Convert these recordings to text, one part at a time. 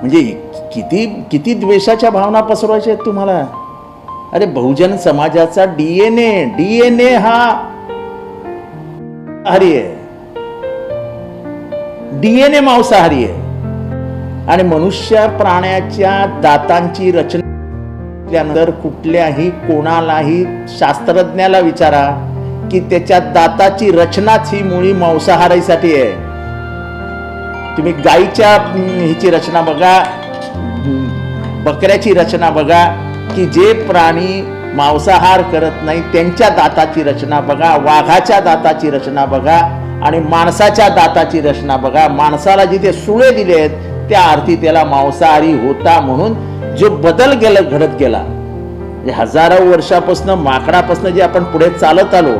म्हणजे किती किती द्वेषाच्या भावना पसरवायच्या आहेत तुम्हाला. अरे बहुजन समाजाचा डीएनए हा मांसाहारी आहे, डीएनए मांसाहारी आहे. आणि मनुष्य प्राण्याच्या दातांची रचना कुठल्याही कोणालाही शास्त्रज्ञाला विचारा की त्याच्या दाताची रचनाच ही मुळी मांसाहारीसाठी आहे. तुम्ही गाईच्या हिची रचना बघा, बकऱ्याची रचना बघा, की जे प्राणी मांसाहार करत नाही त्यांच्या दाताची रचना बघा, वाघाच्या दाताची रचना बघा आणि माणसाच्या दाताची रचना बघा. माणसाला जिथे सुळे दिले आहेत त्या अर्थी त्याला मांसाहारी होता. म्हणून जो बदल घडत गेला म्हणजे हजारो वर्षापासून माकडापासून जे आपण पुढे चालत आलो,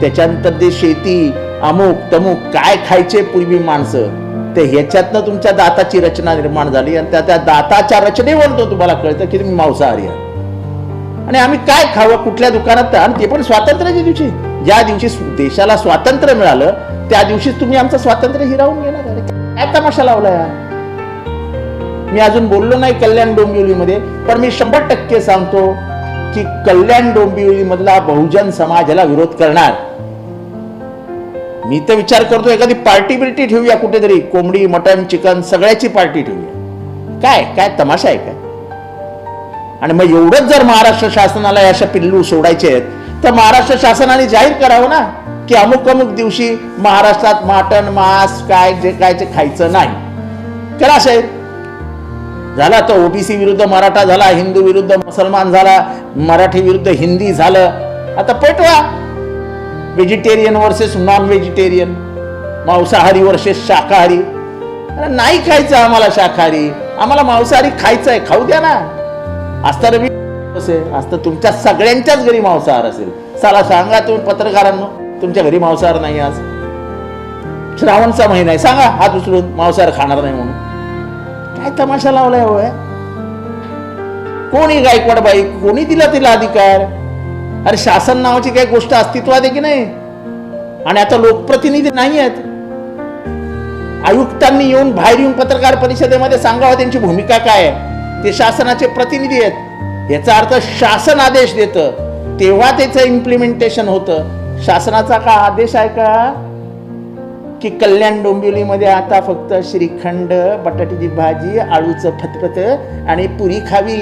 त्याच्यानंतर ते शेती अमुक तमुक काय खायचे पूर्वी माणसं, ते ह्याच्यातनं तुमच्या दाताची रचना निर्माण झाली आणि त्या दाताच्या रचनेवर तुम्हाला कळतं की तुम्ही मांसाहारी आहात. आणि आम्ही काय खावं कुठल्या दुकानात, आणि ते पण स्वातंत्र्याच्या दिवशी, ज्या दिवशी देशाला स्वातंत्र्य मिळालं त्या दिवशीच तुम्ही आमचं स्वातंत्र्य हिरावून घेणार. काय तमाशा लावलाय. मी अजून बोललो नाही कल्याण डोंबिवलीमध्ये, पण मी 100% सांगतो की कल्याण डोंबिवली मधला बहुजन समाज याला विरोध करणार. मी तर विचार करतो एखादी पार्टी बिर्टी ठेवूया कुठेतरी, कोंबडी मटन चिकन सगळ्याची पार्टी ठेवूया. काय काय तमाशा आहे काय. आणि मग एवढंच जर महाराष्ट्र शासनाला अशा पिल्लू सोडायचे आहेत तर महाराष्ट्र शासनाने जाहीर करावं ना की अमुक अमुक दिवशी महाराष्ट्रात मटन मांस काय जे काय ते खायचं नाही. करा साहेब. झाला तर ओबीसी विरुद्ध मराठा झाला, हिंदू विरुद्ध मुसलमान झाला, मराठी विरुद्ध हिंदी झालं. आता पेटवा व्हेजिटेरियन वर्सेस नॉन व्हेजिटेरियन, मांसाहारी वर्सेस शाकाहारी. नाही खायचं आम्हाला शाकाहारी, आम्हाला मांसाहारी खायचं आहे, खाऊ द्या ना. असता रवी असतं तुमच्या सगळ्यांच्याच घरी मांसाहार असेल. चला सांगा तुम्ही पत्रकारांनो, तुमच्या घरी मांसाहार नाही. आज श्रावणचा महिना आहे, सांगा हात उचलून मांसाहार खाणार नाही म्हणून. काय तमाशा लावलाय होय. कोणी गायकवाडबाई, कोणी दिला तिला अधिकार. अरे शासन नावाची काही गोष्ट अस्तित्वात आहे की नाही. आणि आता लोकप्रतिनिधी नाही आहेत. आयुक्तांनी येऊन बाहेर येऊन पत्रकार परिषदेमध्ये सांगावं त्यांची भूमिका काय आहे. ते शासनाचे प्रतिनिधी आहेत. याचा अर्थ शासन आदेश देतं तेव्हा त्याचं इम्प्लिमेंटेशन होतं. शासनाचा का आदेश आहे का की कल्याण डोंबिवलीमध्ये आता फक्त श्रीखंड, बटाट्याची भाजी, आळूचं फतफत आणि पुरी खावी,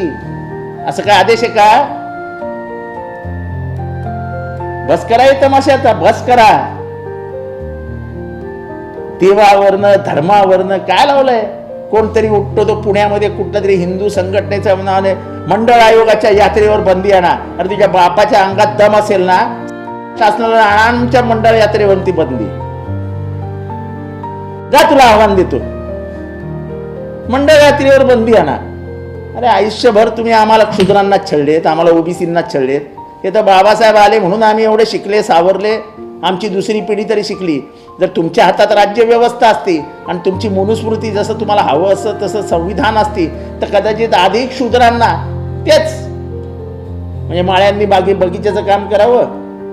असं काय आदेश आहे का. बस करा हे तमाशाचा, बस करा. देवावरनं धर्मावरनं काय लावलंय. कोणतरी उठतो तो पुण्यामध्ये कुठल्या तरी हिंदू संघटनेच्या नावाने मंडळ आयोगाच्या यात्रेवर बंदी आणा. अरे तुझ्या बापाच्या अंगात दम असेल ना, शासनाला आमच्या मंडळ यात्रेवरती बंदी. जा तुला आव्हान देतो, मंडळ यात्रेवर बंदी आणा. अरे आयुष्यभर तुम्ही आम्हाला क्षुद्रांना छळलेत, आम्हाला ओबीसींना छळलेत. हे तर बाबासाहेब आले म्हणून आम्ही एवढे शिकले सावरले, आमची दुसरी पिढी तरी शिकली. जर तुमच्या हातात राज्य व्यवस्था असती आणि तुमची मनुस्मृती जसं तुम्हाला हवं असं तसं संविधान असती तर कदाचित अधिक शूद्रांना तेच म्हणजे माळ्यांनी बगीच्याचं काम करावं,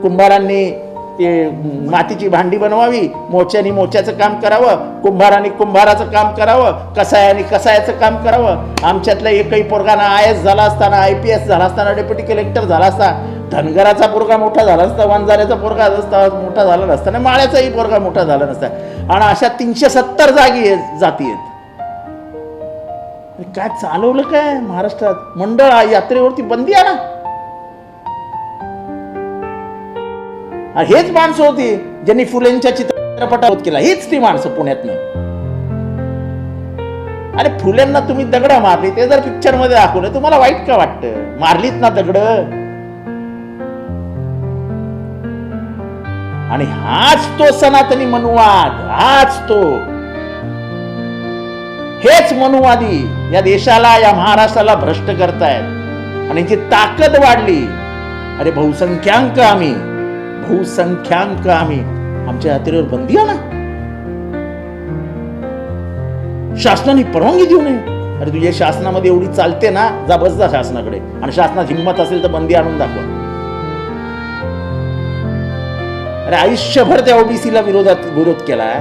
कुंभारांनी ते मातीची भांडी बनवावी, मोच्यानी मोच्याचं काम करावं, कुंभारांनी कुंभाराचं काम करावं, कसायानी कसायाचं काम करावं. आमच्यातला एकही पोरगाना IAS झाला असताना, IPS झाला असताना, डेप्युटी कलेक्टर झाला असता, धनगराचा पोरगा मोठा झाला असता, वंजाऱ्याचा पोरगा मोठा झाला नसता, माळ्याचाही पोरगा मोठा झाला नसता. आणि अशा 370 जाती आहेत. काय चालवलं काय महाराष्ट्रात. मंडळ यात्रेवरती बंदी आहे ना. हेच माणसं होती ज्यांनी फुलेंच्या चित्रपटात केला. हीच ती माणसं पुण्यातनं. अरे फुलेंना तुम्ही दगड मारली, ते जर पिक्चर मध्ये दाखवलं तुम्हाला वाईट का वाटतं. मारलीत ना दगड. आणि हाच तो सनातनी मनुवाद, हाच तो, हेच मनुवादी या देशाला या महाराष्ट्राला भ्रष्ट करतायत. आणि जी ताकद वाढली. अरे बहुसंख्याक आम्ही, आमच्या यात्रेवर बंदी आहे ना. शासनाने परवानगी देऊ नये. अरे तुझ्या शासनामध्ये एवढी चालते ना, जा बस जा शासनाकडे आणि शासनात हिंमत असेल तर बंदी आणून दाखवा. अरे आयुष्यभर त्या ओबीसीला विरोध केला,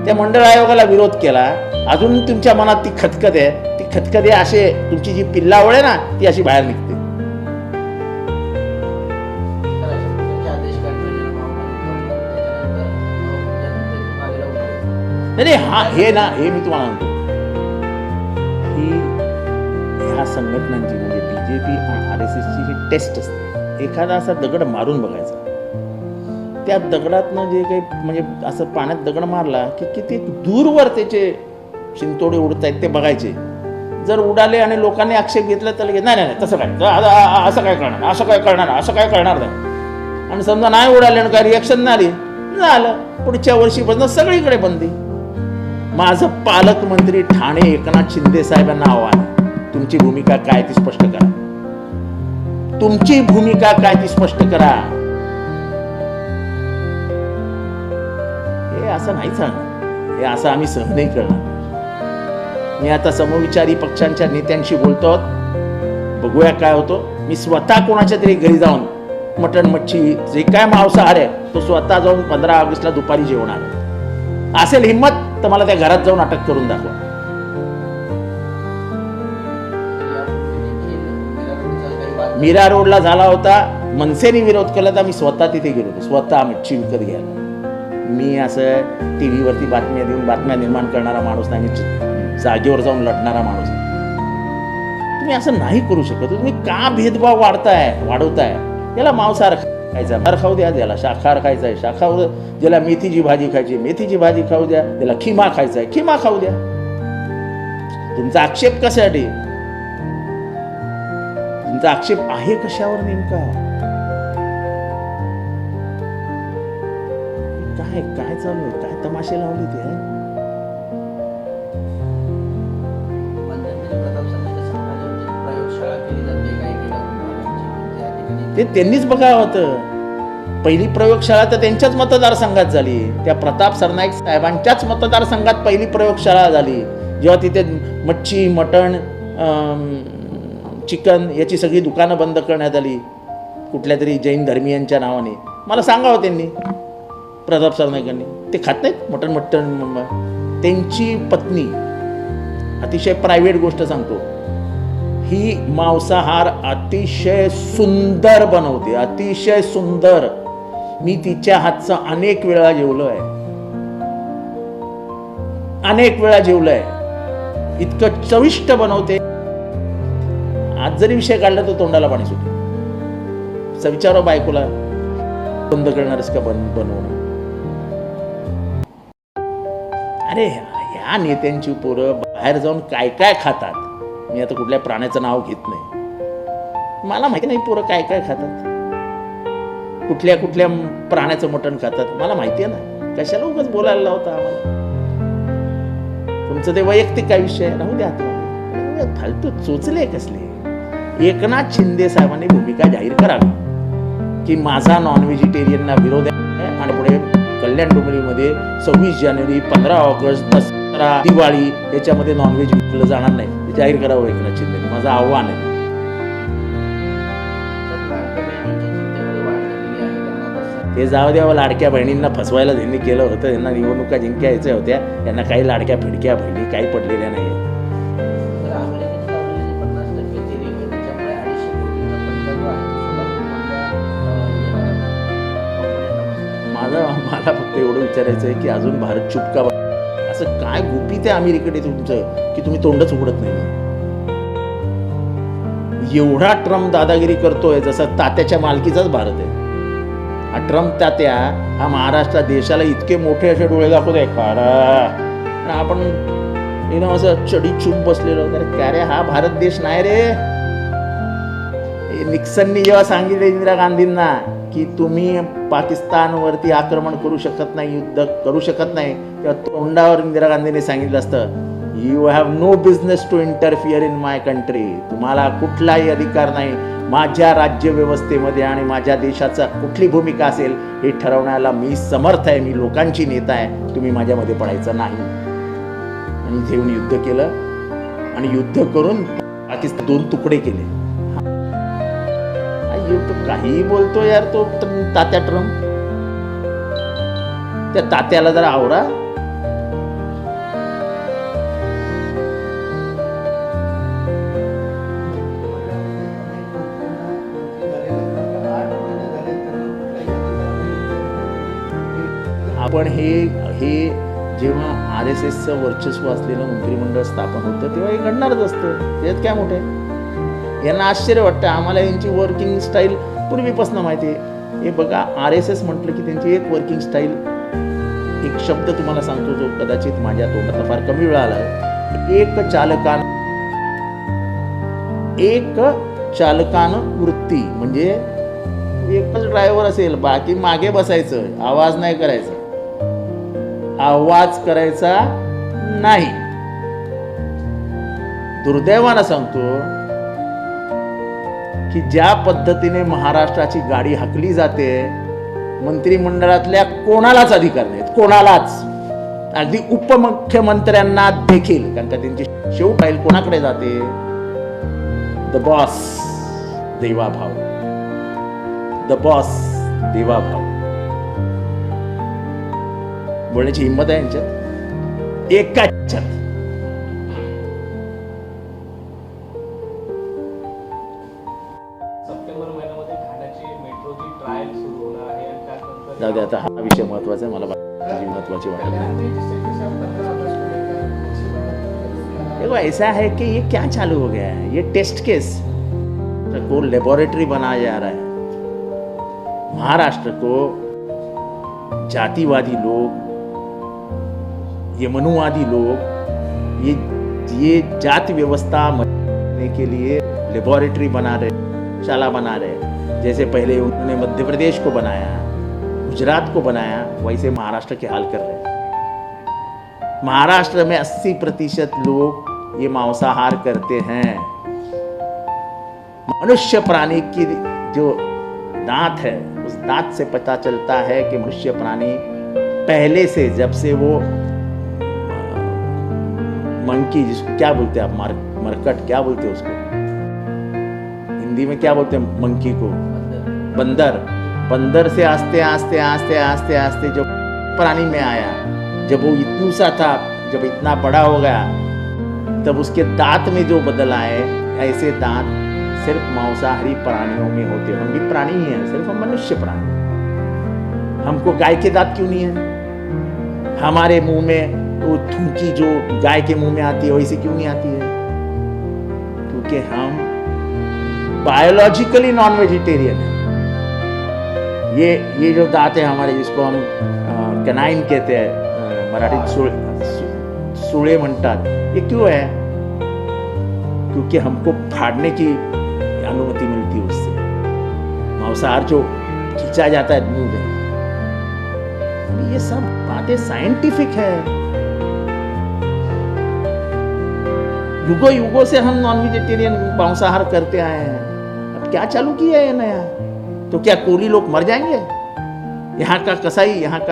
त्या मंडळ आयोगाला विरोध केला. अजून तुमच्या मनात ती खतखत आहे, ती खतखते असे तुमची जी पिल्लावळ आहे ना ती अशी बाहेर निघते. नाही हा हे ना हे मी तुम्हाला म्हणतो की ह्या संघटनांची म्हणजे बीजेपी आणि RSSची ही टेस्ट असते. एखादा असा दगड मारून बघायचा, त्या दगडातनं जे काही म्हणजे असं पाण्यात दगड मारला की किती दूरवर त्याचे शिंतोडे उडत आहेत ते बघायचे. जर उडाले आणि लोकांनी आक्षेप घेतला तर नाही नाही तसं काय असं काय करणार असं काय करणार असं काय करणार नाही. आणि समजा नाही उडाले आणि काय रिॲक्शन नाही आली झालं, पुढच्या वर्षीपासून सगळीकडे बंदी. माझं पालकमंत्री ठाणे एकनाथ शिंदे साहेबांना आव्हान, तुमची भूमिका काय ती स्पष्ट करा. तुमची भूमिका काय ती स्पष्ट करा. हे असं नाही सांगणार, हे असं आम्ही सहनही करणार. मी आता समविचारी पक्षांच्या नेत्यांशी बोलतो, बघूया काय होतो. मी स्वतः कोणाच्या तरी घरी जाऊन मटण मच्छी जे काय मांसाहार आहे तो स्वतः जाऊन 15 ऑगस्टला दुपारी जेवणार. असेल हिंमत तर मला त्या घरात जाऊन अटक करून दाखवा. मीरा रोडला झाला होता, मनसेने विरोध केला तर मी स्वतः तिथे गेलो होतो, स्वतः मच्छी विकत घ्यायला. मी असं TV वरती बातम्या देऊन बातम्या निर्माण करणारा माणूस नाही, मी जागेवर जाऊन लढणारा माणूस. तुम्ही असं नाही करू शकत. तुम्ही का भेदभाव वाढवताय. याला मांसाहार खायचा फार खाऊ द्या, त्याला शाकाहार खायचा आहे शाकाहार, ज्याला मेथीची भाजी खायची मेथीची भाजी खाऊ द्या, त्याला खिमा खायचा आहे खिमा खाऊ द्या. तुमचा आक्षेप कशासाठी, तुमचा आक्षेप आहे कशावर नेमका. काय काय चालू आहे, काय तमाशे लावले ते त्यांनीच बघावं होतं. पहिली प्रयोगशाळा तर त्यांच्याच मतदारसंघात झाली, त्या प्रताप सरनाईक साहेबांच्याच मतदारसंघात पहिली प्रयोगशाळा झाली, जेव्हा तिथे मच्छी मटण चिकन याची सगळी दुकानं बंद करण्यात आली कुठल्या तरी जैन धर्मीयांच्या नावाने. मला सांगावं त्यांनी, प्रताप सरनाईकांनी. ते खात नाहीत मटण. त्यांची पत्नी, अतिशय प्रायव्हेट गोष्ट सांगतो, ही मांसाहार अतिशय सुंदर बनवते, अतिशय सुंदर. मी तिच्या हातचं अनेक वेळा जेवलोय, अनेक वेळा जेवलोय. इतकं चविष्ट बनवते. आज जरी विषय काढला तर तोंडाला पाणी सुटते. विचारो बायकोला, बंद करणारच का बनवणं. अरे ह्या नेत्यांची पोरं बाहेर जाऊन काय काय खातात. मी आता कुठल्या प्राण्याचं नाव घेत नाही, मला माहिती नाही पोरं काय काय खातात, कुठल्या कुठल्या प्राण्याचं मटण खातात मला माहिती आहे ना. कशाला उगाच बोलायला लावता आम्हाला. तुमचं ते वैयक्तिक काय विषय राहू द्या, फालतू चोचले कसले. एकनाथ शिंदे साहेबांनी भूमिका जाहीर करावी की माझा नॉन व्हेजिटेरियनना विरोध आहे आणि पुढे कल्याण डोंबिवलीमध्ये 26 जानेवारी 15 ऑगस्ट दसरा दिवाळी याच्यामध्ये नॉनव्हेज विकलं जाणार नाही. ते जाहीर करावं एकनाथ शिंदे. माझं आव्हान आहे. ते जाऊ द्यावं, लाडक्या बहिणींना फसवायला त्यांनी केलं होतं. त्यांना निवडणुका जिंकायच्या होत्या, त्यांना काही लाडक्या फिडक्या बहिणी काही पडलेल्या नाही. मला फक्त एवढं विचारायचं आहे की अजून भारत चुप का. असं काय गुपित आहे अमेरिकेकडे तुमचं की तुम्ही तोंडच उघडत नाही. एवढा ट्रम्प दादागिरी करतोय जसं तात्याच्या मालकीचाच भारत आहे हा. ट्रम्प तात्या हा महाराष्ट्र देशाला इतके मोठे असे डोळे दाखवतोय खरा. आपण असं चढी चूप बसलेलो. काय रे, हा भारत देश नाही रे. निक्सननी जेव्हा सांगितलं इंदिरा गांधींना की तुम्ही पाकिस्तानवरती आक्रमण करू शकत नाही, युद्ध करू शकत नाही, तेव्हा तोंडावर इंदिरा गांधींनी सांगितलं असतं, you have no business to interfere in my country. तुम्हाला कुठलाही अधिकार नाही माझ्या राज्यव्यवस्थेमध्ये आणि माझ्या देशाचा कुठली भूमिका असेल हे ठरवण्याला मी समर्थ आहे. मी लोकांची नेता आहे, तुम्ही माझ्यामध्ये पडायचं नाही. आणि घेऊन युद्ध केलं आणि युद्ध करून पाकिस्तान 2 तुकडे केले. तो काही बोलतो यार तो तात्या ट्रम्प. त्या तात्याला जरा आवरा. पण हे जेव्हा RSSचं वर्चस्व असलेलं मंत्रिमंडळ स्थापन होतं तेव्हा हे घडणारच असतं, त्यात काय मोठं आहे. यांना आश्चर्य वाटतं, आम्हाला यांची वर्किंग स्टाईल पूर्वीपासून माहिती आहे. हे बघा, RSS म्हटलं की त्यांची एक वर्किंग स्टाईल, एक शब्द तुम्हाला सांगतो जो कदाचित माझ्या तोंडात फार कमी वेळा आला आहे. एक चालकान वृत्ती, म्हणजे एकच ड्रायव्हर असेल, बाकी मागे बसायचं, आवाज नाही करायचा, आवाज करायचा नाही. दुर्दैवानं सांगतो की ज्या पद्धतीने महाराष्ट्राची गाडी हाकली जाते, मंत्रिमंडळातल्या कोणालाच अधिकार नाहीत, कोणालाच, अगदी उपमुख्यमंत्र्यांना देखील, कारण का त्यांची शेवट राहील कोणाकडे जाते, द बॉस देवाभाव, द बॉस देवाभाव. बोलण्याची हिंमत आहे यांच्यात, एकाच्यात. सप्टेंबर महिन्यामध्ये ठाण्याची मेट्रोची ट्रायल सुरू होणार आहे आणि त्यानंतर जाऊ दे, आता हा विषय महत्वाचा आहे, मला महत्वाची वाटत नाही. देखो ऐसा है कि ये क्या चालू हो गया है, ये टेस्ट केस को लेबोरेटरी बनाया जा रहा है. महाराष्ट्र को जातिवादी लोग, ये मनुवादी लोग, ये जाति व्यवस्था बनाने के लिए लेबोरेटरी बना रहे, शाला बना रहे. जैसे पहले उन्होंने मध्य प्रदेश को बनाया, गुजरात को बनाया, वैसे महाराष्ट्र के हाल कर रहे हैं. महाराष्ट्र में 80% लोग ये मांसाहार करते हैं. मनुष्य प्राणी की जो दांत है, उस दांत से पता चलता है कि मनुष्य प्राणी पहले से, जब से वो मंकी, जिसको क्या बोलते हैं आप, मरकट क्या बोलते हैं उसको हिंदी में, क्या बोलते हैं मंकी को, बंदर से आस्ते आस्ते आस्ते आस्ते आस्ते जब प्राणी में आया, जब वो इतना सा था, जब इतना बड़ा हो गया, तब उसके दांत में जो बदल आए, ऐसे दांत सिर्फ मांसाहारी प्राणियों में होते हैं. हम भी प्राणी ही हैं, सिर्फ हम मनुष्य प्राणी. हमको गाय के दांत क्यों नहीं है? हमारे मुंह में वो थूकी जो गाय के मुंह में आती है वैसे क्यों नहीं आती है? क्योंकि हम बायोलॉजिकली नॉन वेजिटेरियन है. ये जो दांत है हमारे, जिसको हम कनाइन कहते हैं, मराठीत सुळे म्हणतात, ये क्यों है? क्योंकि हमको फाड़ने की अनुमति मिलती है उससे. मांसाहार जो खींचा जाता है मुंह में, ये सब बातें साइंटिफिक है. युगों से हम नॉन वेजिटेरियन मांसाहार करते आए हैं. अब क्या चालू किया है नया? तो क्या कोली लोग मर जाएंगे? यहाँ का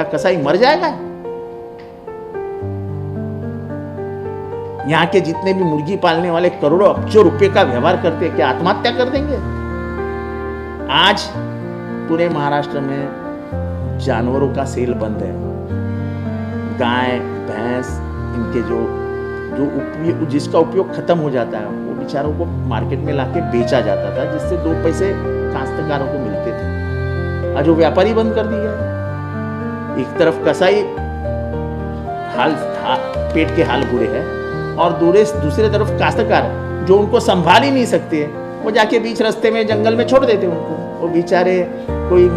कसाई मर जाएगा? यहाँ के जितने भी मुर्गी पालने वाले करोड़ों अब्जों रुपए का व्यवहार करते हैं, क्या आत्महत्या कर देंगे? आज पूरे महाराष्ट्र में जानवरों का सेल बंद है. गाय, भैंस, इनके जो जिसका उपयोग खत्म हो जाता है, वो बेचारों को मार्केट में लाके बेचा जाता था, जिससे 2 पैसे काश्तकारों को मिलते थे. आज वो व्यापारी बंद कर दिया. एक तरफ कसाई पेट के हाल बुरे हैं, और दूसरे तरफ काश्तकार जो उनको संभाल ही नहीं सकते, वो जाके बीच रास्ते में जंगल में छोड़ देते उनको. वो बेचारे कोई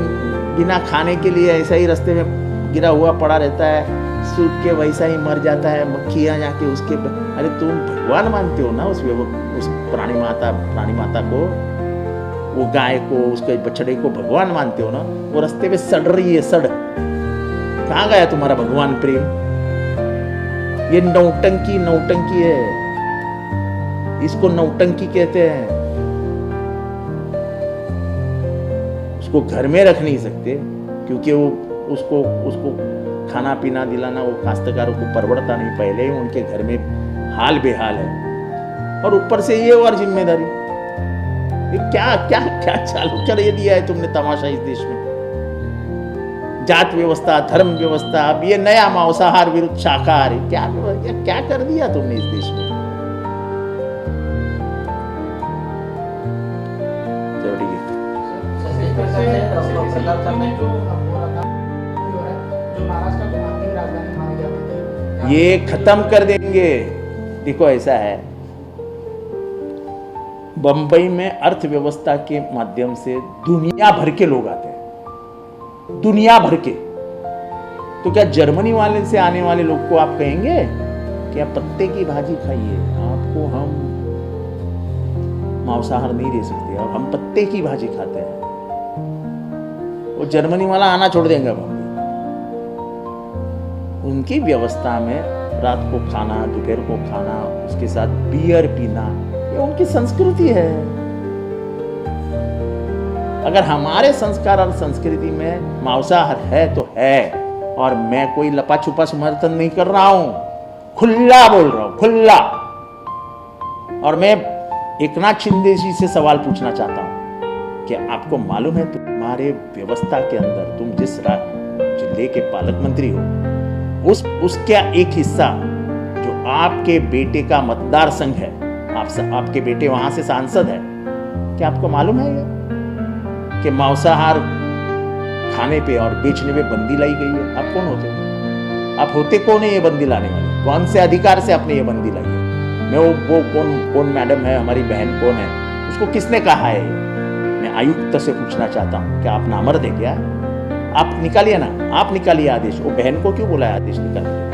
बिना खाने के लिए ऐसा ही रास्ते में गिरा हुआ पड़ा रहता है, सूख के वैसा ही मर जाता है. मक्खियाँ जाके उसके, अरे तुम भगवान मानते हो ना उस प्राणी माता को, वो गाय को, उसके बछड़े को भगवान मानते हो ना. वो रास्ते में सड़ रही है, सड़. कहाँ गया तुम्हारा भगवान प्रेम? ये नौटंकी है, इसको नौटंकी कहते हैं. उसको घर में रख नहीं सकते, क्योंकि वो उसको खाना पीना दिलाना वो काश्तकारों को परवड़ता नहीं. पहले ही उनके घर में हाल बेहाल है, और ऊपर से ये और जिम्मेदारी. ये क्या चालू कर दिया है तुमने तमाशा इस देश में? जात व्यवस्था, धर्म व्यवस्था, अब ये नया मांसाहार विरुद्ध शाकाहारी, क्या कर दिया तुमने इस देश में? जो महाराष्ट्र को आर्थिक राजधानी मानी जाती थी, ये खत्म कर देंगे। देखो ऐसा है, बंबई में अर्थव्यवस्था के माध्यम से दुनिया भर के लोग आते हैं, दुनिया भर के। तो क्या जर्मनी वाले से आने वाले लोग को आप कहेंगे कि आप पत्ते की भाजी खाइए, आपको हम मांसाहार नहीं दे सकते, अब हम पत्ते की भाजी खाते हैं? वो जर्मनी वाला आना छोड़ देंगे बंबई। उनकी व्यवस्था में रात को खाना, दोपहर को खाना, उसके साथ बियर पीना, ये उनकी संस्कृति है। अगर हमारे संस्कार और संस्कृति में मांसाहार है तो है, और मैं कोई लपा छुपा समर्थन नहीं कर रहा हूं, खुला बोल रहा हूं, खुला। और मैं एकनाथ शिंदे जी से सवाल पूछना चाहता हूं कि आपको मालूम है तुम्हारे व्यवस्था के अंदर, तुम जिस जिले के पालक मंत्री हो, उसका एक हिस्सा जो आपके बेटे का मतदार संघ है, आपके बेटे वहां से सांसद है, क्या आपको मालूम है ये कि मांसाहार खाने पे और बेचने पे बंदी लाई गई है? आप कौन होते हो? आप होते कौन है ये बंदी लाने वाले? कौन से अधिकार से आपने ये बंदी लाई है? मैं वो कौन मैडम है, हमारी बहन कौन है, उसको किसने कहा है? मैं आयुक्त से पूछना चाहता हूं, क्या आप नामर्द है क्या? आप निकालिए ना, आप निकालिए आदेश। वो बहन को क्यों बोला है आदेश निकालने के लिए?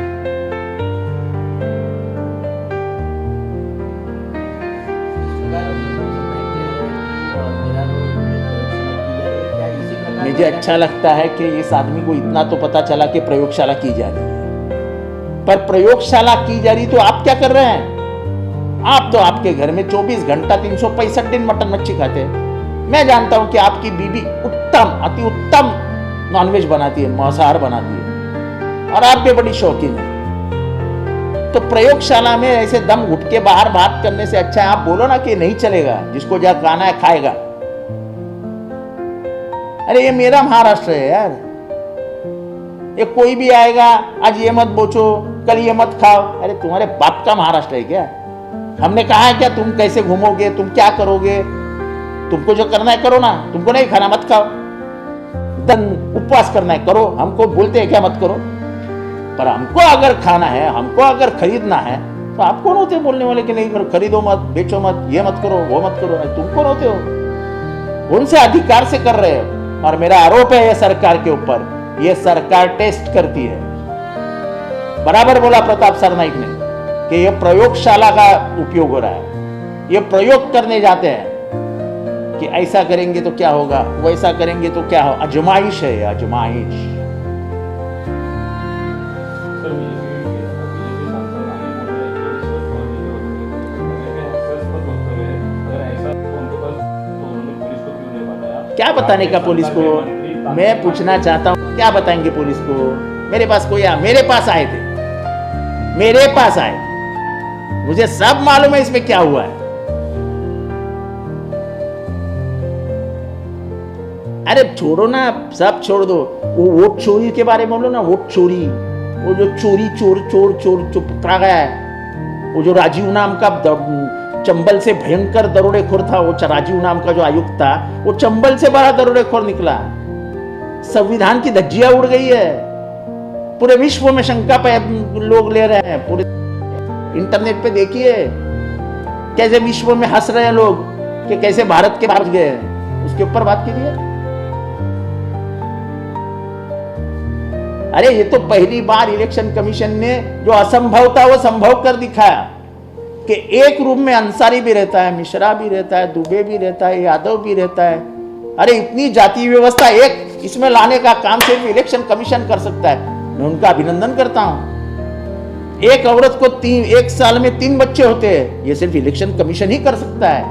मुझे अच्छा लगता है कि इस आदमी को इतना तो पता चला कि प्रयोगशाला की जा रही है, पर प्रयोगशाला की जा रही तो आप क्या कर रहे हैं? आप तो आपके घर में 24 घंटा 365 दिन मटन मच्छी खाते हैं। मैं जानता हूं कि आपकी बीबी उत्तम, अति उत्तम नॉनवेज बनाती है, मांसाहार बनाती है, और आप भी बड़ी शौकीन है। तो प्रयोगशाला में ऐसे दम घुट के बाहर बात करने से अच्छा है आप बोलो ना कि नहीं चलेगा, जिसको जहाँ खाना है खाएगा। अरे ये मेरा महाराष्ट्र है यार, ये कोई भी आएगा, आज ये मत बोचो, कल ये मत खाओ। अरे तुम्हारे बाप का महाराष्ट्र है क्या? हमने कहा है क्या तुम कैसे घूमोगे, तुम क्या करोगे? तुमको जो करना है करो ना, तुमको नहीं खाना मत खाओ, उपवास करना है करो, हमको बोलते हैं क्या मत करो? पर हमको अगर खाना है, हमको अगर खरीदना है, तो आप कौन होते हो बोलने वाले कि नहीं करो, खरीदो मत, बेचो मत, ये मत करो, वो मत करो? तुम कौन होते हो? कौन से अधिकार से कर रहे हो? और मेरा आरोप है ये सरकार के ऊपर, ये सरकार टेस्ट करती है। बराबर बोला प्रताप सरनाइक ने कि ये प्रयोगशाला का उपयोग हो रहा है, ये प्रयोग करने जाते हैं कि ऐसा करेंगे तो क्या होगा, वैसा करेंगे तो क्या होगा। अजमाइश है, अजमाइश। सर, मी बीजेपी सांसद आणि बोल रहे हैं कि रिश्वत खौरी जो होती है, तो मैं हास्यास्पद वक्तव्य है। अगर ऐसा उनके पास तो उन्होंने पुलिस को क्यों नहीं बताया? क्या बताने का पुलिस को? मैं पूछना चाहता हूँ, क्या बताएंगे पुलिस को? मेरे पास कोई मेरे पास आए थे, मेरे पास आए, मुझे सब मालूम है इसमें क्या हुआ है। अरे छोड़ो ना, सब छोड़ दो, वो वोट चोरी के बारे में बोलो ना, वोट चोरी, वो जो चोर पकड़ा गया है, वो जो राजीव नाम का चंबल से भयंकर दरोडेखोर था, वो राजीव नाम का जो आयुक्त था, वो चंबल से बड़ा दरोडेखोर निकला। संविधान की धज्जियां उड़ गई है, पूरे विश्व में शंका पे लोग ले रहे हैं। पूरे इंटरनेट पे देखिए कैसे विश्व में हंस रहे हैं लोग कि कैसे भारत के बाहर गए, उसके ऊपर बात कीजिए। अरे ये तो पहली बार इलेक्शन कमीशन ने जो असंभव था वो संभव कर दिखाया कि एक रूम में अंसारी भी रहता है, मिश्रा भी रहता है, दुबे भी रहता है, यादव भी रहता है। अरे इतनी जातीय व्यवस्था एक इसमें लाने का काम सिर्फ इलेक्शन कमीशन कर सकता है। मैं उनका अभिनंदन करता हूं। एक औरत को एक साल में 3 बच्चे होते हैं, ये सिर्फ इलेक्शन कमीशन ही कर सकता है।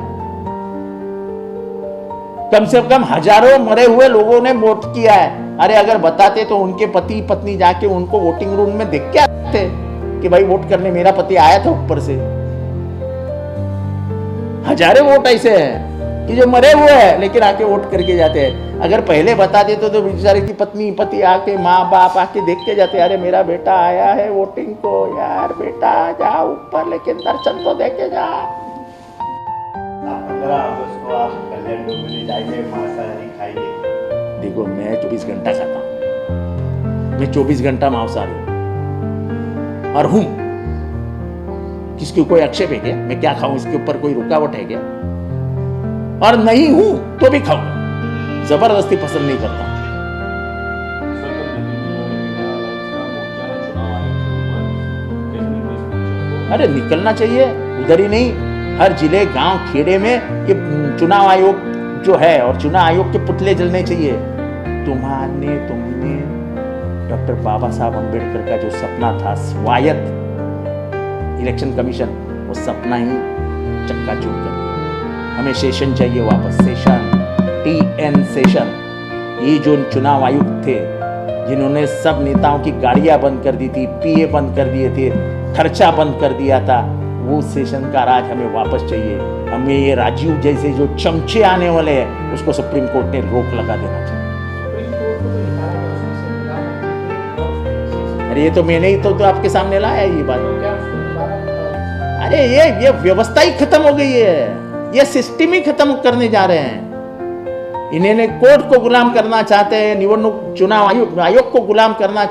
कम से कम हजारों मरे हुए लोगों ने वोट किया है। अरे अगर बताते तो उनके पति पत्नी जाके उनको वोटिंग रूम में देख के आते कि भाई वोट करने मेरा पति आया था ऊपर से। हजारों वोट ऐसे हैं कि जो मरे हुए हैं लेकिन आके वोट करके जाते हैं। अगर पहले बता देते तो बेचारे की पत्नी पति आके, माँ बाप आके देख के जाते, अरे मेरा बेटा आया है वोटिंग को, यार बेटा जा ऊपर लेकिन दर्शन तो देके जा। 15 अगस्त को आप कल्याण डोंबिवली जाइए, मांसाहारी खाइए। देखो मैं 24 घंटा खाता हूँ, मैं 24 घंटा मांसाहारी हूं और हूं। किसकी कोई आक्षेप है क्या? मैं क्या खाऊं इसके ऊपर कोई रुकावट है क्या? और नहीं हूं तो भी खाऊंगा, जबरदस्ती पसंद नहीं करता। सर, पण दिल्ली में मोर्चा चुनाव आयोग के ऊपर कैसे निर्देश? अरे निकलना चाहिए, उधर ही नहीं, हर जिले गांव खेड़े में ये चुनाव आयोग जो है और चुनाव आयोग के पुतले जलने चाहिए। तुमने डॉक्टर बाबा साहब अंबेडकर का जो सपना था स्वायत्त इलेक्शन कमीशन, वो सपना ही चक्काचूर कर दिया। हमें सेशन चाहिए वापस, सेशन, TN सेशन। ये जो चुनाव आयुक्त थे जिन्होंने सब नेताओं की गाड़ियां बंद कर दी थी, PA बंद कर दिए थे, खर्चा बंद कर दिया था, वो सेशन का राज हमें वापस चाहिए। हमें ये राजीव जैसे जो चमचे आने वाले हैं उसको सुप्रीम कोर्ट ने रोक लगा देना चाहिए। सुप्रीम कोर्ट को तो 11 वर्षों से प्रधानमंत्री अरे ये तो मैंने ही तो आपके सामने लाया ये बात। क्या उसको दोबारा अरे ये व्यवस्था ही खत्म हो गई है, ये सिस्टम ही खत्म करने जा रहे हैं। इन्हें कोर्ट को गुलाम करना चाहते हैं, निवडणूक चुनाव आयोग को गुलाम करना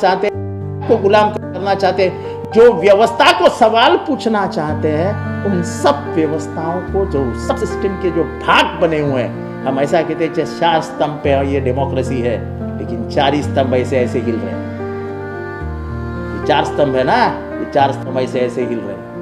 चाहते हैं, जो व्यवस्था को सवाल पूछना चाहते हैं, उन सब व्यवस्थाओं को, जो सब सिस्टम के जो भाग बने हुए हैं, हम ऐसा कहते हैं 4 स्तंभ पे ये डेमोक्रेसी है, लेकिन 4 ही स्तंभ ऐसे हिल रहे हैं। ये 4 स्तंभ है ना, ये 4 स्तंभ ऐसे हिल रहे हैं।